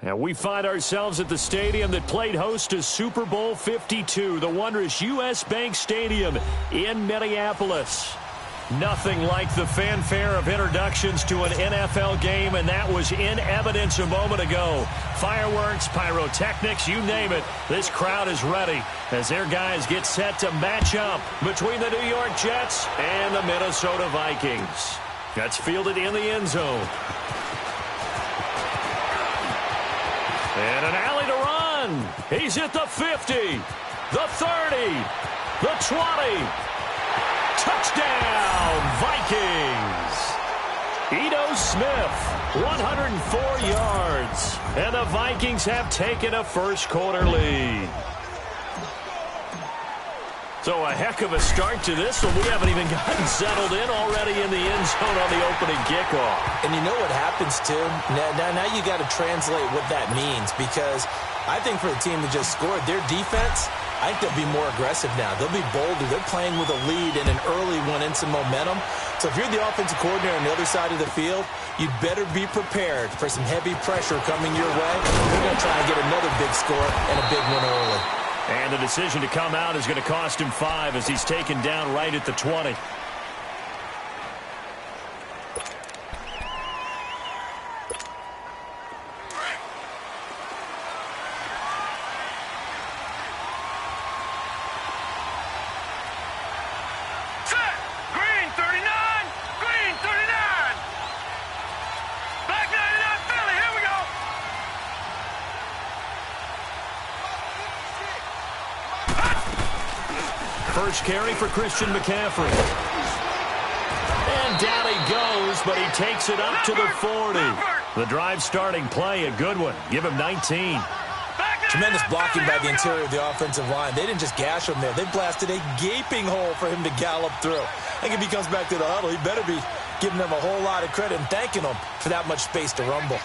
And we find ourselves at the stadium that played host to Super Bowl 52, the wondrous U.S. Bank Stadium in Minneapolis. Nothing like the fanfare of introductions to an NFL game, and that was in evidence a moment ago. Fireworks, pyrotechnics, you name it. This crowd is ready as their guys get set to match up between the New York Jets and the Minnesota Vikings. That's fielded in the end zone. And an alley to run. He's at the 50, the 30, the 20. Touchdown, Vikings. Ito Smith, 104 yards. And the Vikings have taken a first-quarter lead. So a heck of a start to this one. We haven't even gotten settled in already in the end zone on the opening kickoff. And you know what happens, too? Now you got to translate what that means, because I think for the team that just scored, their defense, I think they'll be more aggressive now. They'll be bolder. They're playing with a lead and an early one and some momentum. So if you're the offensive coordinator on the other side of the field, you'd better be prepared for some heavy pressure coming your way. They're going to try and get another big score and a big one early. And the decision to come out is going to cost him 5 as he's taken down right at the 20. First carry for Christian McCaffrey. And down he goes, but he takes it up to the 40. The drive starting play, a good one. Give him 19. Tremendous blocking by the interior of the offensive line. They didn't just gash him there. They blasted a gaping hole for him to gallop through. I think if he comes back to the huddle, he better be giving them a whole lot of credit and thanking them for that much space to rumble.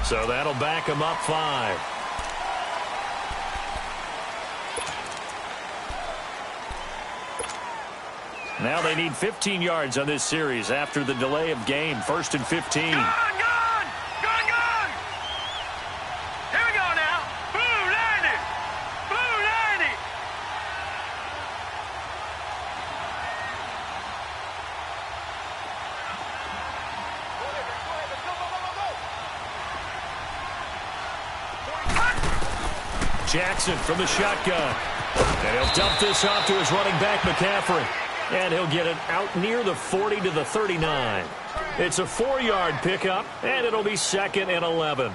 So that'll back him up 5. Now they need 15 yards on this series after the delay of game. 1st and 15. Gone! Here we go now. Blue 90. Blue 90. Jackson from the shotgun. And he'll dump this off to his running back, McCaffrey. And he'll get it out near the 40 to the 39. It's a 4-yard pickup, and it'll be 2nd and 11.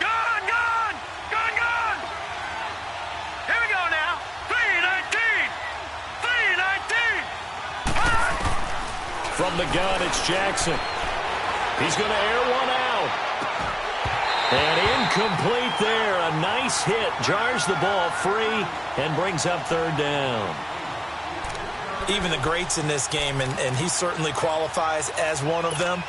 Gone! Here we go now. 319. From the gun, it's Jackson. He's going to air one out. And incomplete there. A nice hit. Jars the ball free and brings up 3rd down. Even the greats in this game, and he certainly qualifies as one of them,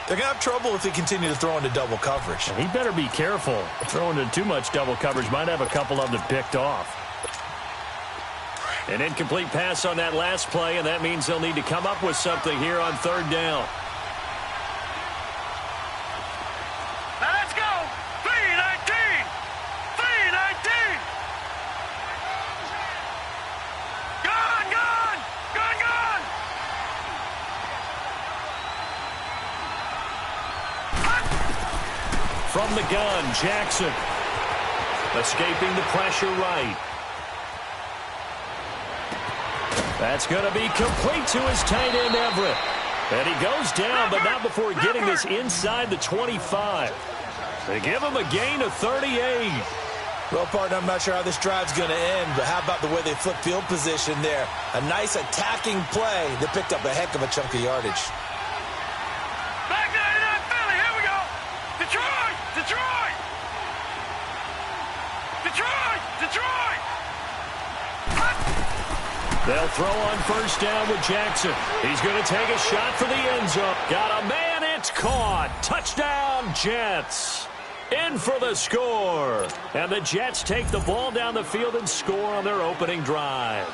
they're going to have trouble if they continue to throw into double coverage. He better be careful. Throwing into too much double coverage might have a couple of them picked off. An incomplete pass on that last play, and that means they'll need to come up with something here on 3rd down. From the gun, Jackson. Escaping the pressure right. That's going to be complete to his tight end, Everett. And he goes down, but not before getting this inside the 25. They give him a gain of 38. Well, partner, I'm not sure how this drive's going to end, but how about the way they flip field position there? A nice attacking play that picked up a heck of a chunk of yardage. Back 99 Philly, here we go. Detroit, Detroit. Detroit, Detroit. They'll throw on first down with Jackson. He's going to take a shot for the end zone. Got a man, it's caught. Touchdown, Jets. In for the score. And the Jets take the ball down the field and score on their opening drive.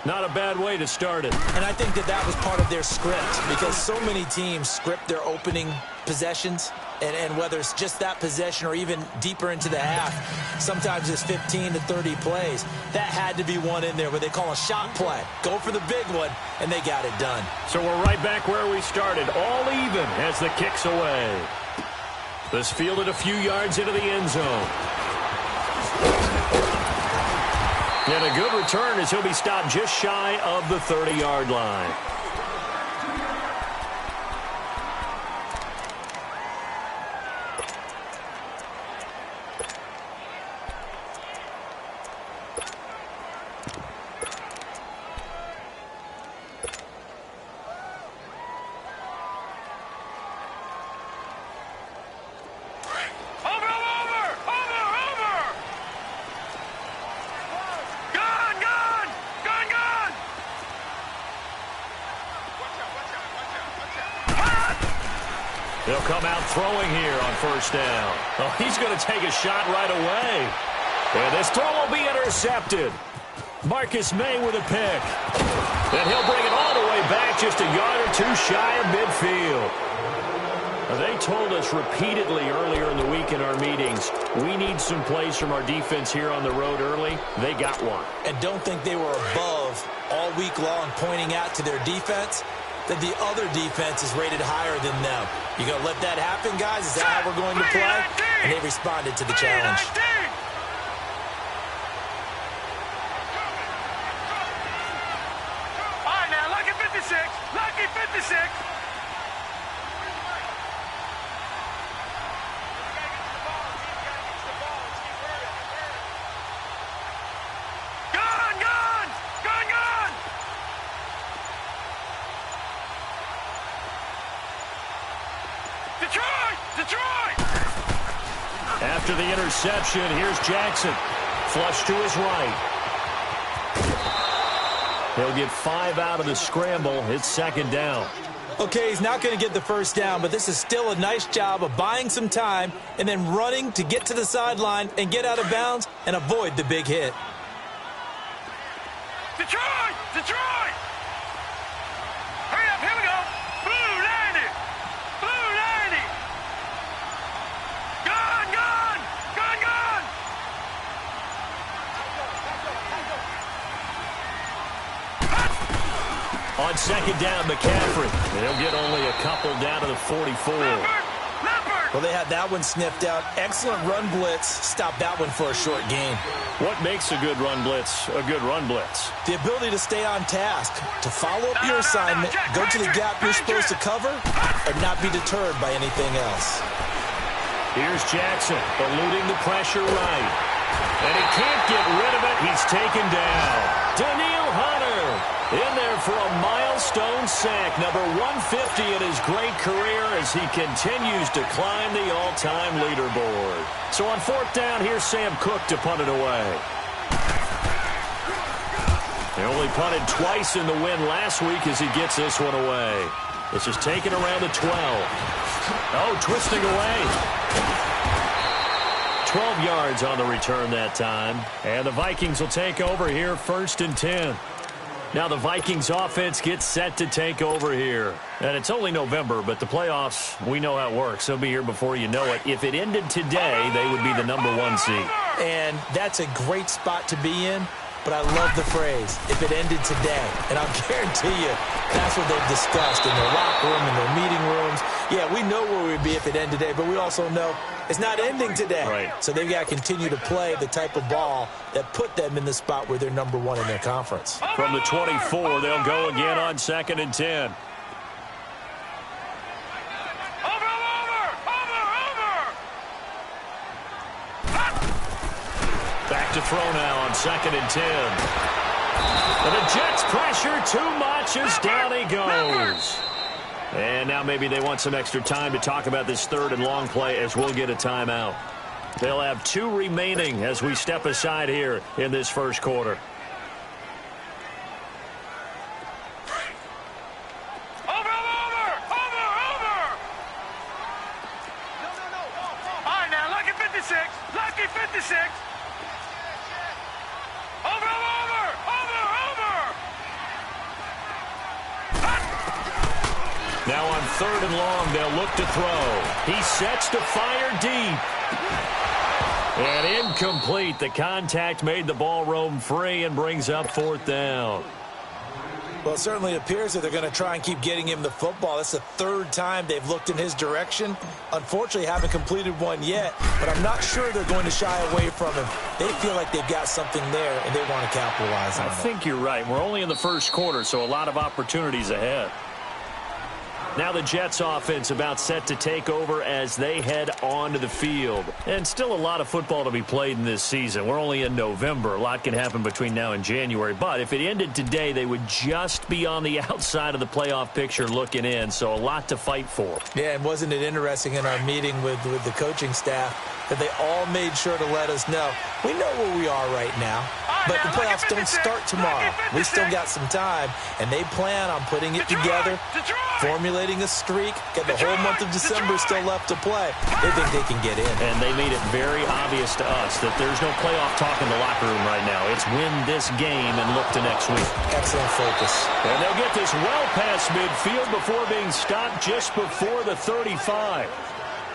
Not a bad way to start it. And I think that was part of their script, because so many teams script their opening possessions, and whether it's just that possession or even deeper into the half, sometimes it's 15 to 30 plays. That had to be one in there where they call a shot play. Go for the big one, and they got it done. So we're right back where we started, all even as the kick's away. This fielded a few yards into the end zone. And a good return as he'll be stopped just shy of the 30-yard line. They'll come out throwing here on first down. Oh, he's going to take a shot right away. And this throw will be intercepted. Marcus May with a pick. And he'll bring it all the way back just a yard or two shy of midfield. Now, they told us repeatedly earlier in the week in our meetings, we need some plays from our defense here on the road early. They got one. And don't think they were above all week long pointing out to their defense that the other defense is rated higher than them. You going to let that happen, guys? Is that how we're going to play? And they responded to the challenge. All right, now, lucky 56. Lucky 56. Gone, gone. Gone, gone. Detroit! Detroit! After the interception, here's Jackson. Flush to his right. He'll get 5 out of the scramble. It's second down. Okay, he's not going to get the first down, but this is still a nice job of buying some time and then running to get to the sideline and get out of bounds and avoid the big hit. Detroit! Detroit! Hurry up, here we go. Blue 90. Blue 90. Gone, gone. Gone, gone. On second down, McCaffrey. They'll get only a couple down to the 44. Well, they had that one sniffed out. Excellent run blitz. Stopped that one for a short gain. What makes a good run blitz a good run blitz? The ability to stay on task, to follow up your assignment, go to the gap you're supposed to cover, and not be deterred by anything else. Here's Jackson, eluding the pressure right. And he can't get rid of it. He's taken down. Daniil Hunter in there for a milestone sack, number 150 in his great career as he continues to climb the all-time leaderboard. So on fourth down, here's Sam Cook to punt it away. They only punted twice in the win last week as he gets this one away. This is taken around the 12. Oh, twisting away. 12 yards on the return that time. And the Vikings will take over here, 1st and 10. Now the Vikings offense gets set to take over here. And it's only November, but the playoffs, we know how it works. They'll be here before you know it. If it ended today, they would be the number 1 seed. And that's a great spot to be in. But I love the phrase, if it ended today. And I'll guarantee you, that's what they've discussed in their locker room, in their meeting rooms. Yeah, we know where we'd be if it ended today, but we also know it's not ending today. Right. So they've got to continue to play the type of ball that put them in the spot where they're number one in their conference. From the 24, they'll go again on 2nd and 10. Back to throw now on 2nd and 10. And the Jets pressure too much as down he goes. And now maybe they want some extra time to talk about this 3rd and long play as we'll get a timeout. They'll have 2 remaining as we step aside here in this first quarter. Over! All right, now, lucky 56. Lucky 56. Over! Now on 3rd and long, they'll look to throw. He sets to fire deep. And incomplete. The contact made the ball roam free and brings up 4th down. Well, it certainly appears that they're going to try and keep getting him the football. That's the 3rd time they've looked in his direction. Unfortunately, haven't completed one yet, but I'm not sure they're going to shy away from him. They feel like they've got something there, and they want to capitalize on it. I think you're right. We're only in the first quarter, so a lot of opportunities ahead. Now the Jets offense about set to take over as they head onto the field. And still a lot of football to be played in this season. We're only in November. A lot can happen between now and January. But if it ended today, they would just be on the outside of the playoff picture looking in. So a lot to fight for. Yeah, and wasn't it interesting in our meeting with the coaching staff that they all made sure to let us know, we know where we are right now, but the playoffs don't start tomorrow. We still got some time, and they plan on putting it together, formulating a streak, got the whole month of December still left to play. They think they can get in. And they made it very obvious to us that there's no playoff talk in the locker room right now. It's win this game and look to next week. Excellent focus. And they'll get this well past midfield before being stopped just before the 35.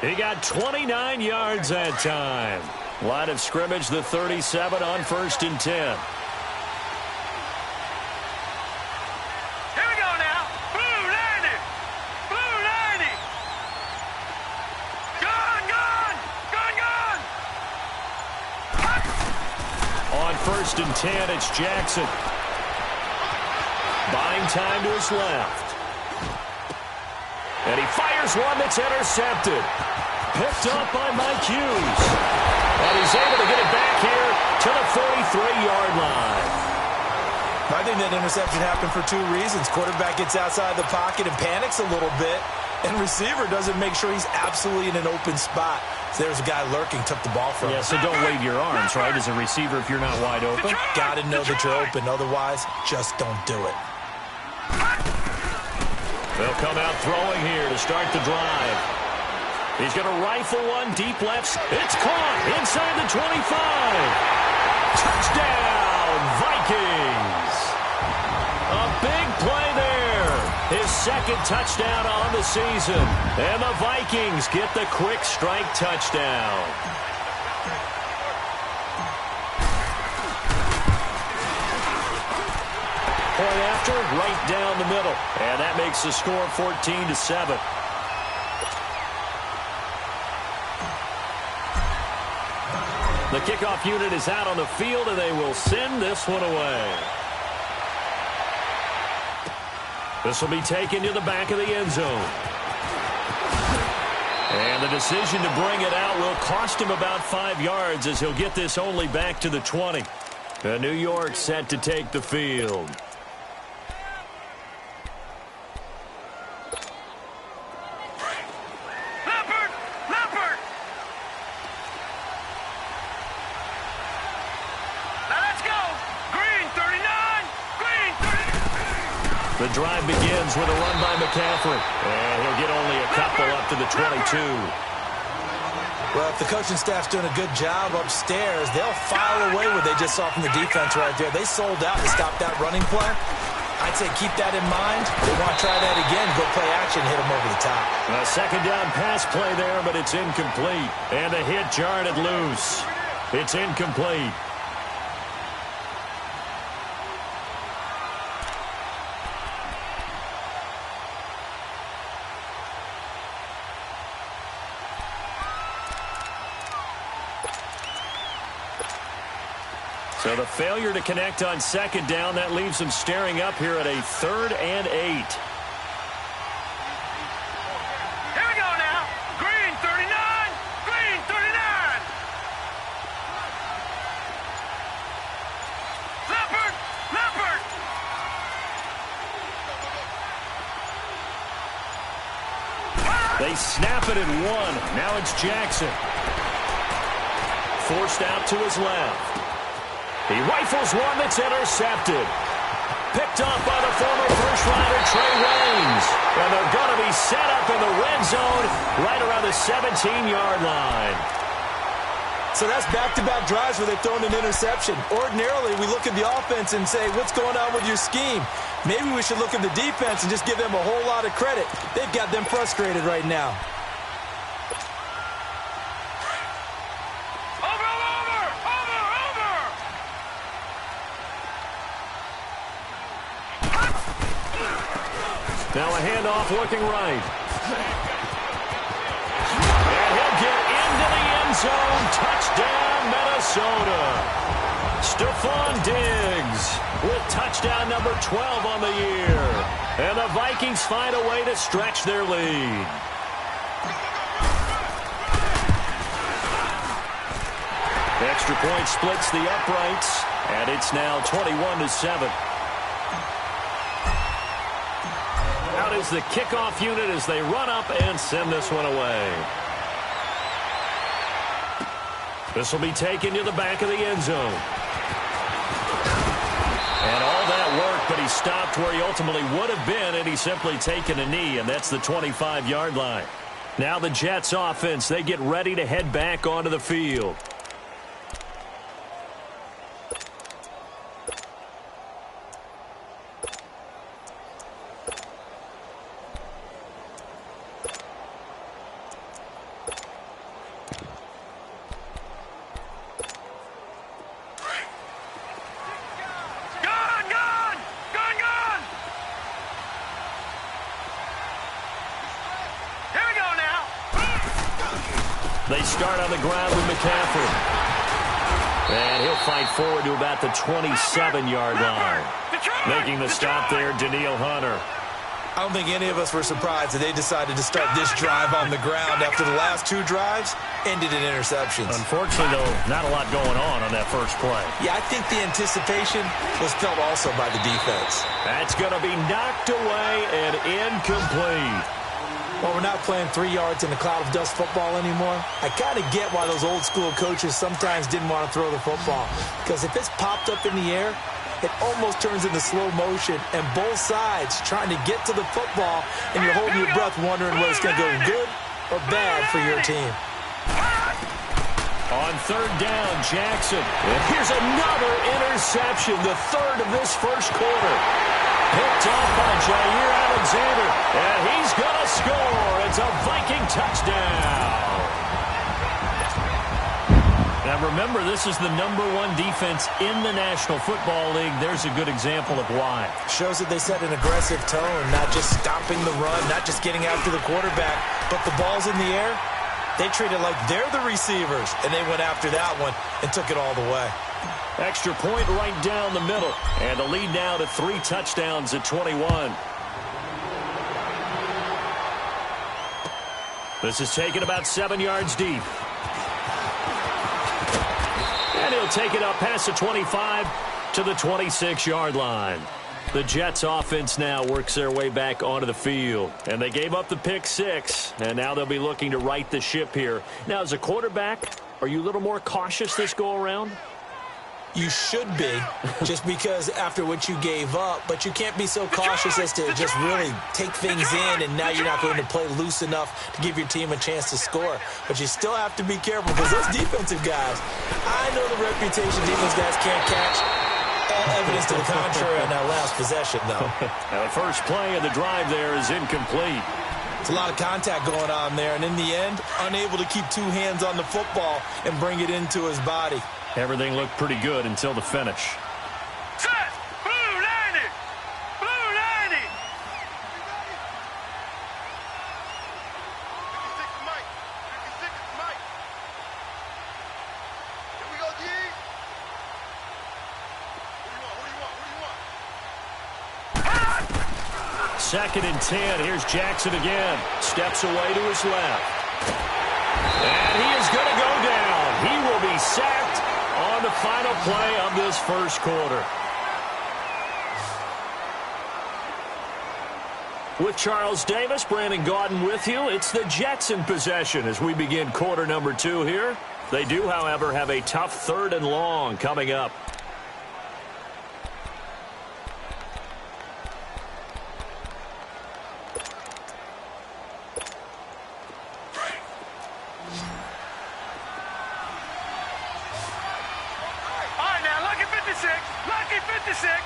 He got 29 yards that time. Line of scrimmage, the 37 on 1st and 10. Here we go now. Blue 90. Blue 90. Gun. On 1st and 10, it's Jackson. Buying time to his left. And he fires one that's intercepted. Picked up by Mike Hughes. And he's able to get it back here to the 43-yard line. I think that interception happened for 2 reasons. Quarterback gets outside the pocket and panics a little bit, and receiver doesn't make sure he's absolutely in an open spot. So there's a guy lurking, took the ball from him. Yeah, so don't wave your arms, right, as a receiver if you're not wide open. Got to know that you're open. Otherwise, just don't do it. They'll come out throwing here to start the drive. He's going to rifle one deep left. It's caught inside the 25. Touchdown, Vikings. A big play there. His 2nd touchdown on the season. And the Vikings get the quick strike touchdown. Point after, right down the middle. And that makes the score 14-7. The kickoff unit is out on the field, and they will send this one away. This will be taken to the back of the end zone. And the decision to bring it out will cost him about 5 yards as he'll get this only back to the 20. New York set to take the field. The drive begins with a run by McCaffrey. And he'll get only a couple up to the 22. Well, if the coaching staff's doing a good job upstairs, they'll file away what they just saw from the defense right there. They sold out to stop that running play. I'd say keep that in mind. They want to try that again, go play action, hit them over the top. A 2nd down pass play there, but it's incomplete. And the hit jarred it loose. It's incomplete. So the failure to connect on second down, that leaves them staring up here at a 3rd and 8. Here we go now. Green 39. Green 39. Leopard. Leopard. They snap it at 1. Now it's Jackson. Forced out to his left. He rifles one that's intercepted. Picked off by the former first-rounder Trey Waynes. And they're going to be set up in the red zone right around the 17-yard line. So that's back-to-back drives where they've thrown an interception. Ordinarily, we look at the offense and say, what's going on with your scheme? Maybe we should look at the defense and just give them a whole lot of credit. They've got them frustrated right now. Now a handoff looking right. And he'll get into the end zone. Touchdown, Minnesota. Stephon Diggs with touchdown number 12 on the year. And the Vikings find a way to stretch their lead. The extra point splits the uprights, and it's now 21-7. Out is the kickoff unit as they run up and send this one away. This will be taken to the back of the end zone. And all that work, but he stopped where he ultimately would have been, and he's simply taken a knee, and that's the 25-yard line. Now the Jets offense, they get ready to head back onto the field. They start on the ground with McCaffrey. And he'll fight forward to about the 27-yard line. Making the stop there, Danielle Hunter. I don't think any of us were surprised that they decided to start this drive on the ground after the last 2 drives ended in interceptions. Unfortunately, though, not a lot going on that first play. Yeah, I think the anticipation was felt also by the defense. That's going to be knocked away and incomplete. Well, we're not playing 3 yards in a cloud of dust football anymore. I kind of get why those old school coaches sometimes didn't want to throw the football. Because if it's popped up in the air, it almost turns into slow motion. And both sides trying to get to the football, and you're holding your breath wondering whether it's going to go good or bad for your team. On third down, Jackson. And here's another interception, the 3rd of this first quarter. Picked off by Jair Alexander, and he's going to score. It's a Viking touchdown. Now remember, this is the #1 defense in the National Football League. There's a good example of why. Shows that they set an aggressive tone, not just stopping the run, not just getting after the quarterback, but the ball's in the air. They treat it like they're the receivers, and they went after that one and took it all the way. Extra point right down the middle. And the lead now to 3 touchdowns at 21. This is taken about 7 yards deep. And he'll take it up past the 25 to the 26-yard line. The Jets offense now works their way back onto the field. And they gave up the pick 6. And now they'll be looking to right the ship here. Now, as a quarterback, are you a little more cautious this go-around? You should be, just because after what you gave up, but you can't be so cautious as to just really take things in, and now you're not going to play loose enough to give your team a chance to score. But you still have to be careful, because those defensive guys, I know the reputation defense guys can't catch. All evidence to the contrary on that last possession, though. Now, the first play of the drive there is incomplete. It's a lot of contact going on there, and in the end, unable to keep 2 hands on the football and bring it into his body. Everything looked pretty good until the finish. Set! Blue 90! Blue 90! 56 Mike. 56 Mike. Here we go, G. 2nd and 10. Here's Jackson again. Steps away to his left. And he is going to go down. He will be sacked on the final play of this first quarter. With Charles Davis, Brandon Gaudin with you. It's the Jets in possession as we begin quarter number 2 here. They do, however, have a tough 3rd and long coming up. All right, now, lucky 56. Lucky 56.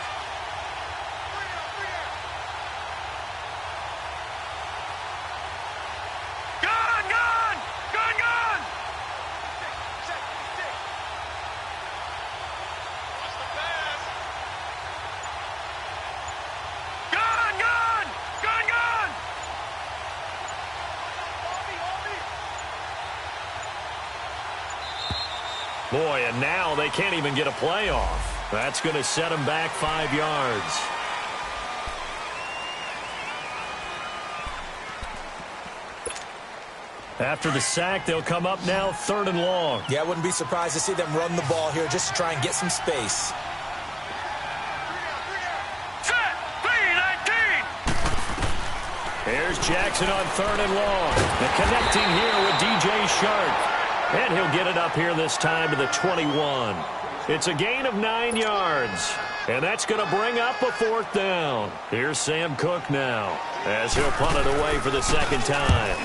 Boy, and now they can't even get a play off. That's going to set them back 5 yards. After the sack, they'll come up now 3rd and long. Yeah, I wouldn't be surprised to see them run the ball here just to try and get some space. Set, 3-19. Here's Jackson on 3rd and long. And connecting here with DJ Shark. And he'll get it up here this time to the 21. It's a gain of 9 yards. And that's going to bring up a 4th down. Here's Sam Cook now as he'll punt it away for the 2nd time.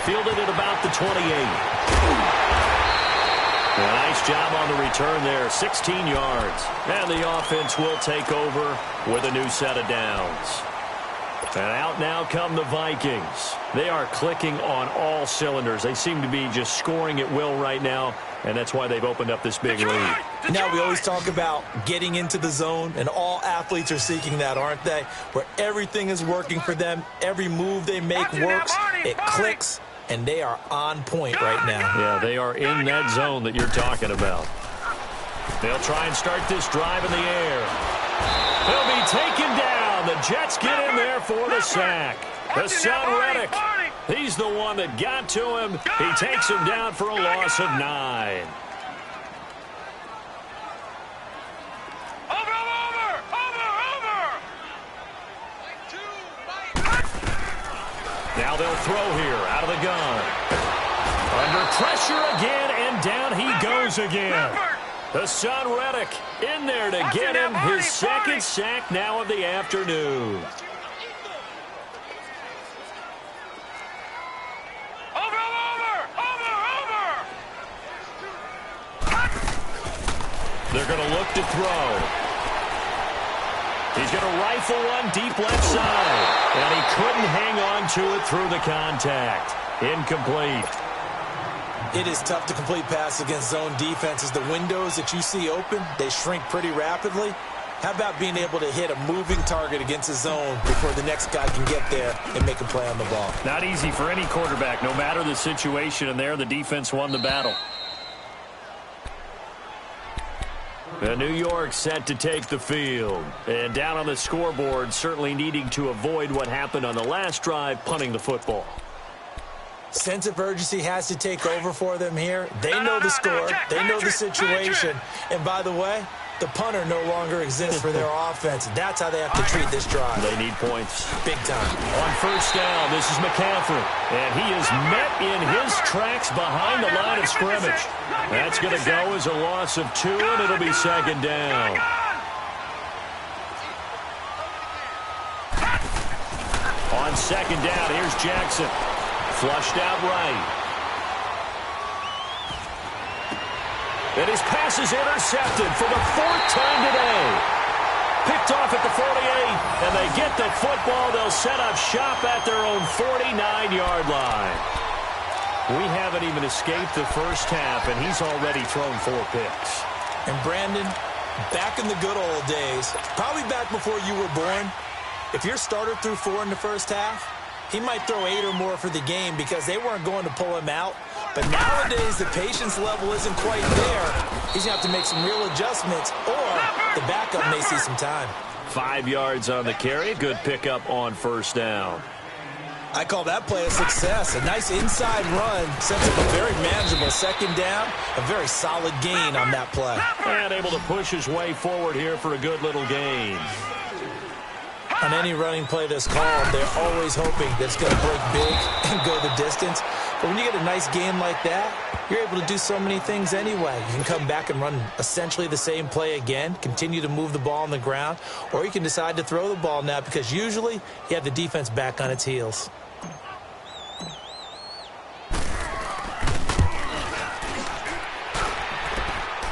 Fielded at about the 28. A nice job on the return there, 16 yards. And the offense will take over with a new set of downs. And out now come the Vikings. They are clicking on all cylinders. They seem to be just scoring at will right now, and that's why they've opened up this big lead. Now, we always talk about getting into the zone, and all athletes are seeking that, aren't they? Where everything is working for them. Every move they make works. It clicks, and they are on point right now. Yeah, they are in that zone that you're talking about. They'll try and start this drive in the air. They'll be taken down. The Jets get in there for the sack. Hassan Reddick, he's the one that got to him. He takes him down for a loss of 9. Now they'll throw here out of the gun. Under pressure again, and down he goes again. Hassan Reddick in there to get him his 2nd sack now of the afternoon. They're going to look to throw. He's going to rifle one deep left side. And he couldn't hang on to it through the contact. Incomplete. It is tough to complete passes against zone defenses. The windows that you see open, they shrink pretty rapidly. How about being able to hit a moving target against a zone before the next guy can get there and make a play on the ball? Not easy for any quarterback, no matter the situation, and there the defense won the battle. New York set to take the field. And down on the scoreboard, certainly needing to avoid what happened on the last drive, punting the football. Sense of urgency has to take over for them here. They know the score. They know the situation. And by the way, the punter no longer exists for their offense. That's how they have to treat this drive. They need points. Big time. On 1st down, this is McCaffrey. And he is met in his tracks behind the line of scrimmage. That's going to go as a loss of 2, and it'll be 2nd down. On 2nd down, here's Jackson. Flushed out right. And his pass is intercepted for the 4th time today. Picked off at the 48, and they get the football. They'll set up shop at their own 49-yard line. We haven't even escaped the first half, and he's already thrown 4 picks. And Brandon, back in the good old days, probably back before you were born, if your starter threw 4 in the first half, he might throw 8 or more for the game because they weren't going to pull him out. But nowadays, the patience level isn't quite there. He's going to have to make some real adjustments, or the backup may see some time. 5 yards on the carry. Good pickup on first down. I call that play a success. A nice inside run sets up a very manageable second down. A very solid gain on that play. And able to push his way forward here for a good little gain. On any running play that's called, they're always hoping that it's going to break big and go the distance. But when you get a nice gain like that, you're able to do so many things anyway. You can come back and run essentially the same play again, continue to move the ball on the ground, or you can decide to throw the ball now because usually you have the defense back on its heels.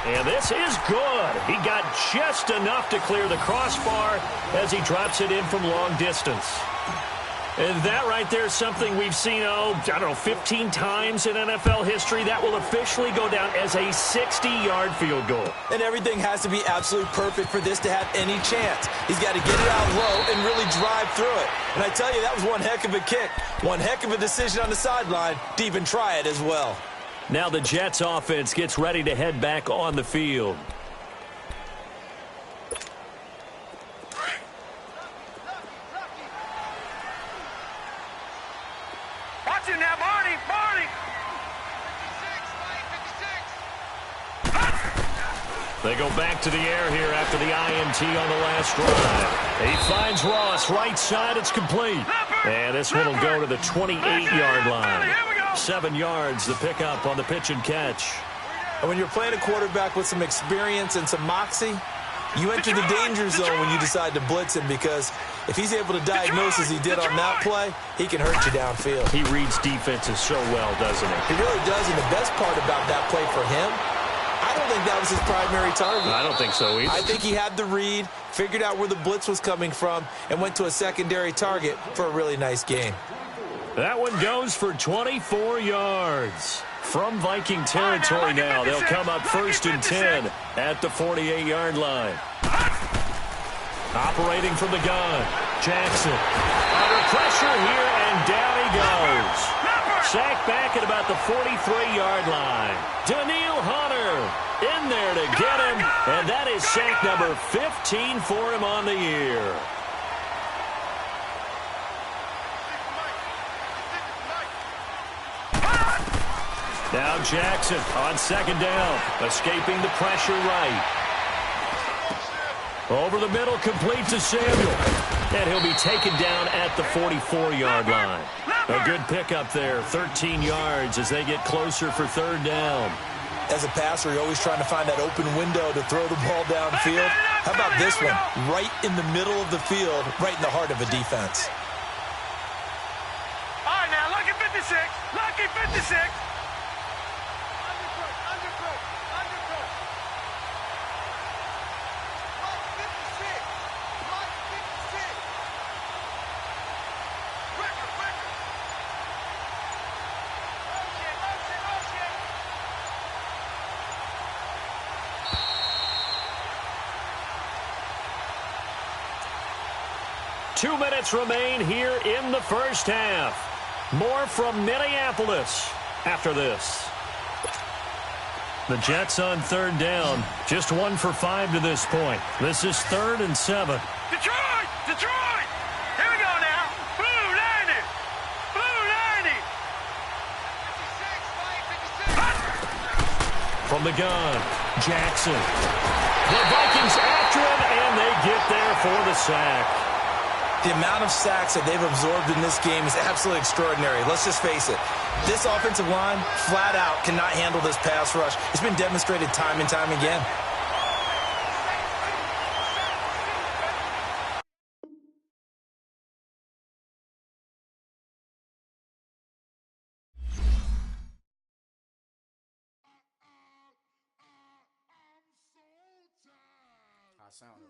And this is good. He got just enough to clear the crossbar as he drops it in from long distance. And that right there is something we've seen, I don't know, 15 times in NFL history. That will officially go down as a 60-yard field goal. And everything has to be absolutely perfect for this to have any chance. He's got to get it out low and really drive through it. And I tell you, that was one heck of a kick. One heck of a decision on the sideline to even try it as well. Now the Jets offense gets ready to head back on the field. Watch him now, Barney. They go back to the air here after the INT on the last drive. He finds Ross right side. It's complete. And this one will go to the 28-yard line. 7 yards, the pickup on the pitch and catch. And when you're playing a quarterback with some experience and some moxie, you enter the danger zone when you decide to blitz him, because if he's able to diagnose as he did on that play, he can hurt you downfield. He reads defenses so well, doesn't he? He really does, and the best part about that play for him, I don't think that was his primary target. I don't think so either. I think he had the read, figured out where the blitz was coming from, and went to a secondary target for a really nice gain. That one goes for 24 yards. From Viking territory now, they'll come up 1st and 10 at the 48-yard line. Operating from the gun, Jackson. Under pressure here, and down he goes. Sacked back at about the 43-yard line. Daniil Hunter in there to get him, and that is sack number 15 for him on the year. Now Jackson on second down, escaping the pressure right. Over the middle, complete to Samuel. And he'll be taken down at the 44-yard line. A good pickup there, 13 yards as they get closer for 3rd down. As a passer, you're always trying to find that open window to throw the ball downfield. How about this one? Right in the middle of the field, right in the heart of a defense. All right, now, lucky 56. Lucky 56. Two minutes remain here in the first half. More from Minneapolis after this. The Jets on 3rd down. Just 1 for 5 to this point. This is 3rd and 7. Detroit! Detroit! Here we go now. Blue 90. Blue 90. From the gun, Jackson. The Vikings after him, and they get there for the sack. The amount of sacks that they've absorbed in this game is absolutely extraordinary. Let's just face it. This offensive line, flat out, cannot handle this pass rush. It's been demonstrated time and time again. Sound